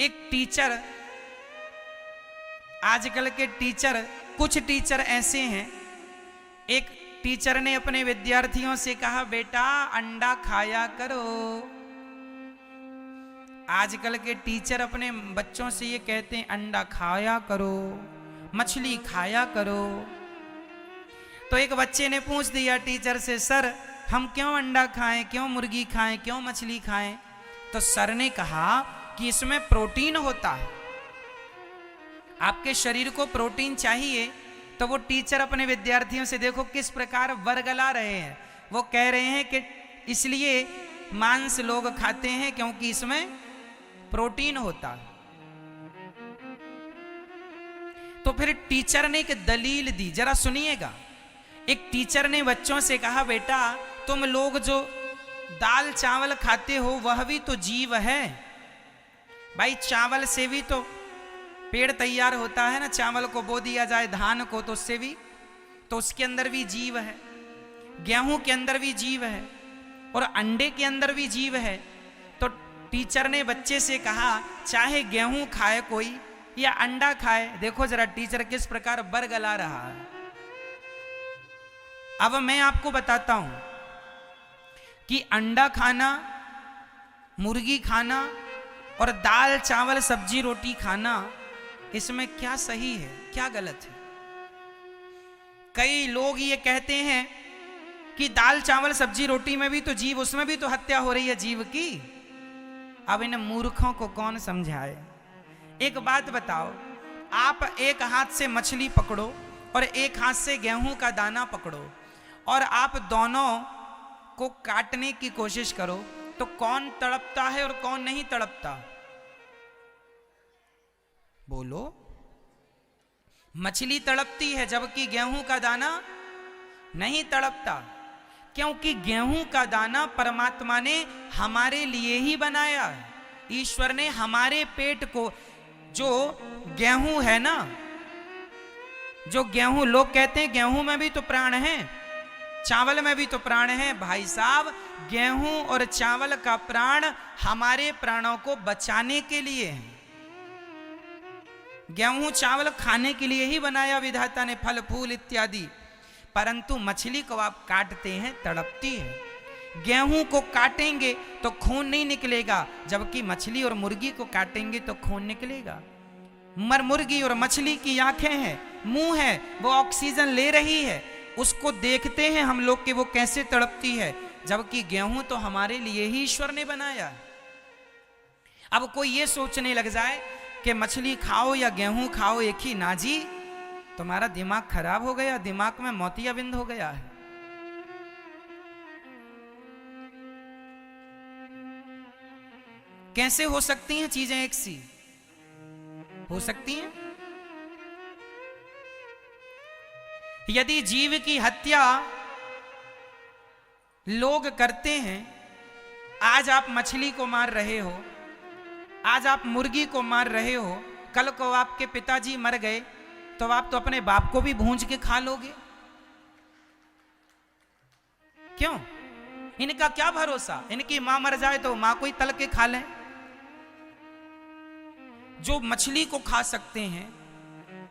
एक टीचर, आजकल के टीचर, कुछ टीचर ऐसे हैं, एक टीचर ने अपने विद्यार्थियों से कहा बेटा अंडा खाया करो। आजकल के टीचर अपने बच्चों से ये कहते हैं अंडा खाया करो, मछली खाया करो। तो एक बच्चे ने पूछ दिया टीचर से, सर हम क्यों अंडा खाएं, क्यों मुर्गी खाएं, क्यों मछली खाएं? तो सर ने कहा कि इसमें प्रोटीन होता है, आपके शरीर को प्रोटीन चाहिए। तो वो टीचर अपने विद्यार्थियों से देखो किस प्रकार वर्गला रहे हैं। वो कह रहे हैं कि इसलिए मांस लोग खाते हैं क्योंकि इसमें प्रोटीन होता है। तो फिर टीचर ने एक दलील दी, जरा सुनिएगा। एक टीचर ने बच्चों से कहा बेटा तुम लोग जो दाल चावल खाते हो वह भी तो जीव है। भाई चावल से भी तो पेड़ तैयार होता है ना, चावल को बो दिया जाए धान को तो उससे भी, तो उसके अंदर भी जीव है। गेहूं के अंदर भी जीव है और अंडे के अंदर भी जीव है। तो टीचर ने बच्चे से कहा चाहे गेहूं खाए कोई या अंडा खाए, देखो जरा टीचर किस प्रकार बरगला रहा है। अब मैं आपको बताता हूं कि अंडा खाना, मुर्गी खाना और दाल चावल सब्जी रोटी खाना, इसमें क्या सही है क्या गलत है। कई लोग ये कहते हैं कि दाल चावल सब्जी रोटी में भी तो जीव, उसमें भी तो हत्या हो रही है जीव की। अब इन मूर्खों को कौन समझाए। एक बात बताओ, आप एक हाथ से मछली पकड़ो और एक हाथ से गेहूं का दाना पकड़ो और आप दोनों को काटने की कोशिश करो तो कौन तड़पता है और कौन नहीं तड़पता? बोलो। मछली तड़पती है जबकि गेहूं का दाना नहीं तड़पता, क्योंकि गेहूं का दाना परमात्मा ने हमारे लिए ही बनाया है। ईश्वर ने हमारे पेट को, जो गेहूं है ना, जो गेहूं, लोग कहते हैं गेहूं में भी तो प्राण है, चावल में भी तो प्राण है। भाई साहब गेहूं और चावल का प्राण हमारे प्राणों को बचाने के लिए है। गेहूं चावल खाने के लिए ही बनाया विधाता ने, फल फूल इत्यादि। परंतु मछली को आप काटते हैं तड़पती है। गेहूं को काटेंगे तो खून नहीं निकलेगा, जबकि मछली और मुर्गी को काटेंगे तो खून निकलेगा। मुर्गी और मछली की आंखें हैं, मुंह है, वो ऑक्सीजन ले रही है, उसको देखते हैं हम लोग कि वो कैसे तड़पती है, जबकि गेहूं तो हमारे लिए ही ईश्वर ने बनाया। अब कोई ये सोचने लग जाए कि मछली खाओ या गेहूं खाओ एक ही, ना जी, तुम्हारा दिमाग खराब हो गया, दिमाग में मोतियाबिंद हो गया है। कैसे हो सकती हैं चीजें एक सी? हो सकती हैं? यदि जीव की हत्या लोग करते हैं, आज आप मछली को मार रहे हो, आज आप मुर्गी को मार रहे हो, कल को आपके पिताजी मर गए तो आप तो अपने बाप को भी भूंज के खा लोगे। क्यों? इनका क्या भरोसा, इनकी मां मर जाए तो मां को ही तल के खा लें। जो मछली को खा सकते हैं,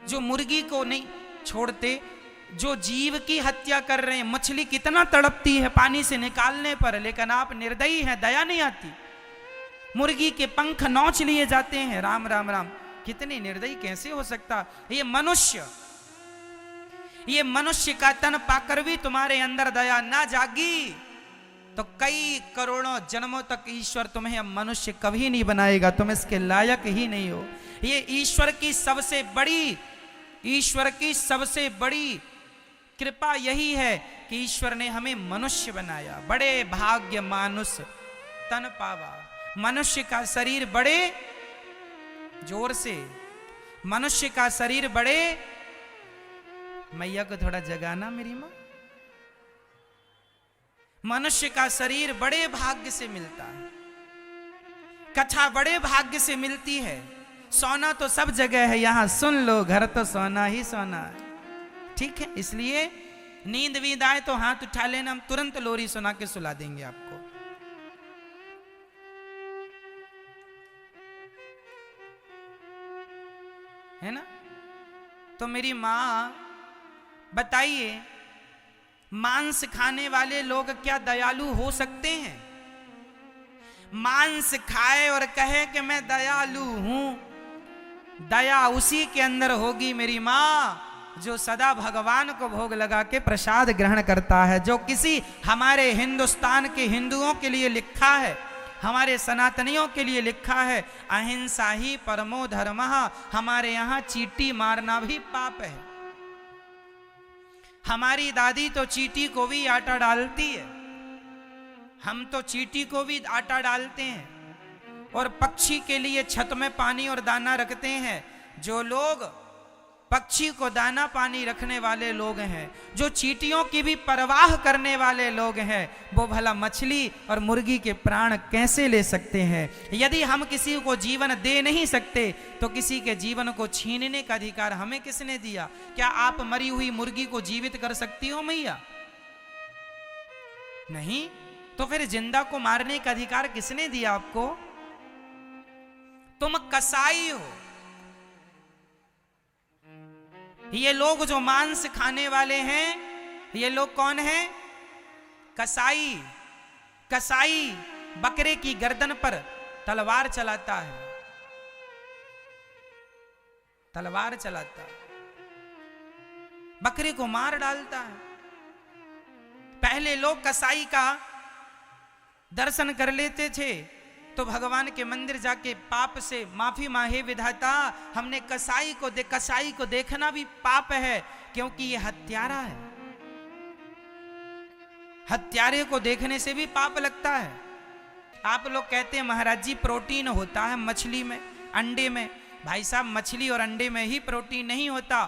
जो मुर्गी को नहीं छोड़ते, जो जीव की हत्या कर रहे हैं। मछली कितना तड़पती है पानी से निकालने पर, लेकिन आप निर्दयी हैं, दया नहीं आती। मुर्गी के पंख नोच लिए जाते हैं। राम राम राम, कितनी निर्दयी कैसे हो सकता। ये मनुष्य का तन पाकर भी तुम्हारे अंदर दया ना जागी तो कई करोड़ों जन्मों तक ईश्वर तुम्हें अब मनुष्य कभी नहीं बनाएगा, तुम इसके लायक ही नहीं हो। ये ईश्वर की सबसे बड़ी कृपा यही है कि ईश्वर ने हमें मनुष्य बनाया। बड़े भाग्य मानुष तन पावा। मनुष्य का शरीर बड़े, जोर से, मनुष्य का शरीर बड़े, मैया को थोड़ा जगाना मेरी मां। मनुष्य का शरीर बड़े भाग्य से मिलता है, कथा बड़े भाग्य से मिलती है। सोना तो सब जगह है, यहां सुन लो, घर तो सोना ही सोना है। ठीक है, इसलिए नींद वींद आए तो हाथ उठा लेना, हम तुरंत लोरी सुना के सुला देंगे आपको। है ना। तो मेरी माँ बताइए, मांस खाने वाले लोग क्या दयालु हो सकते हैं? मांस खाए और कहे कि मैं दयालु हूं। दया उसी के अंदर होगी मेरी माँ जो सदा भगवान को भोग लगा के प्रसाद ग्रहण करता है। जो किसी हमारे हिंदुस्तान के हिंदुओं के लिए लिखा है, हमारे सनातनियों के लिए लिखा है, अहिंसा ही परमो धर्मः। हमारे यहाँ चींटी मारना भी पाप है। हमारी दादी तो चींटी को भी आटा डालती है, हम तो चींटी को भी आटा डालते हैं। और पक्षी के लिए छत में पानी और दाना रखते हैं। जो लोग पक्षी को दाना पानी रखने वाले लोग हैं, जो चींटियों की भी परवाह करने वाले लोग हैं, वो भला मछली और मुर्गी के प्राण कैसे ले सकते हैं? यदि हम किसी को जीवन दे नहीं सकते तो किसी के जीवन को छीनने का अधिकार हमें किसने दिया? क्या आप मरी हुई मुर्गी को जीवित कर सकती हो मैया? नहीं। तो फिर जिंदा को मारने का अधिकार किसने दिया आपको? तुम कसाई हो। ये लोग जो मांस खाने वाले हैं, ये लोग कौन हैं? कसाई। कसाई बकरे की गर्दन पर तलवार चलाता है, तलवार चलाता है, बकरे को मार डालता है। पहले लोग कसाई का दर्शन कर लेते थे तो भगवान के मंदिर जाके पाप से माफी मांगे, विधाता हमने कसाई को देखना भी पाप है क्योंकि ये हत्यारा है। हत्यारे को देखने से भी पाप लगता है। आप लोग कहते हैं महाराज जी प्रोटीन होता है मछली में, अंडे में। भाई साहब मछली और अंडे में ही प्रोटीन नहीं होता,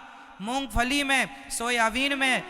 मूंगफली में, सोयाबीन में,